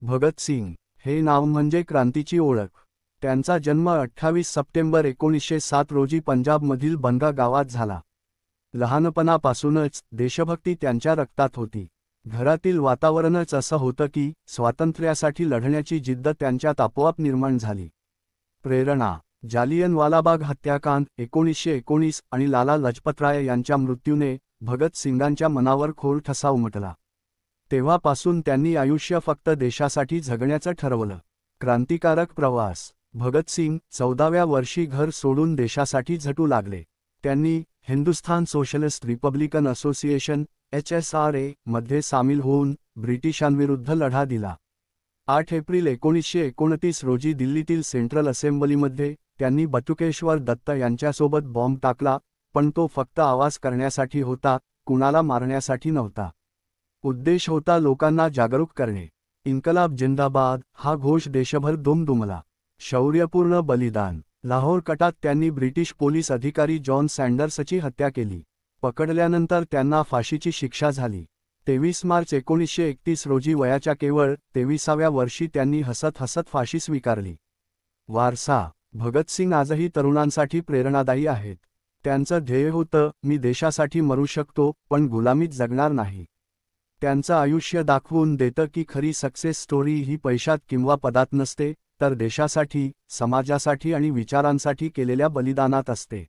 भगत सिंग हे नाव म्हणजे क्रांतीची ओळख. त्यांचा जन्म 28 सप्टेंबर 1907 रोजी पंजाबमधील बंगा गावात झाला. लहानपणापासूनच देशभक्ती त्यांच्या रक्तात होती. घरातील वातावरणच असं होतं की स्वातंत्र्यासाठी लढण्याची जिद्द त्यांच्यात आपोआप निर्माण झाली. प्रेरणा: जालियनवालाबाग हत्याकांड 1919 आणि लाला लजपतराय यांच्या मृत्यूने भगत सिंगांच्या मनावर खोल ठसा उमटला. तेव्हापासून त्यांनी आयुष्य फक्त देशासाठी जगण्याचं ठरवलं. क्रांतिकारक प्रवास: भगत सिंग 14व्या वर्षी घर सोडून देशासाठी झटू लागले. त्यांनी Hindustan socialist Republican association HSRA मध्ये सामील होऊन ब्रिटिशांविरुद्ध लढा दिला. 8 एप्रिल 1929 रोजी दिल्लीतील सेंट्रल असेंब्लीमध्ये त्यांनी बटुकेश्वर दत्त यांच्यासोबत बॉम्ब टाकला, पण तो फक्त आवाज करण्यासाठी होता, कुणाला मारण्यासाठी नव्हता. उद्देश होता लोकांना जागरूक करणे. इन्कलाब जिंदाबाद हा घोष देशभर दुमदुमला. शौर्यपूर्ण बलिदान: लाहोर कटात त्यांनी ब्रिटिश पोलीस अधिकारी जॉन सँडर्सची हत्या केली. पकडल्यानंतर त्यांना फाशीची शिक्षा झाली. 23 मार्च 1931 रोजी वयाच्या केवळ 23व्या वर्षी त्यांनी हसत हसत फाशी स्वीकारली. वारसा: भगत सिंग आजही तरुणांसाठी प्रेरणादायी आहेत. त्यांचं ध्येय होतं, मी देशासाठी मरू शकतो पण गुलामीत जगणार नाही. त्यांचं आयुष्य दाखवून देतं की खरी सक्सेस स्टोरी ही पैशात किंवा पदात नसते, तर देशासाठी, समाजासाठी आणि विचारांसाठी केलेल्या बलिदानात असते.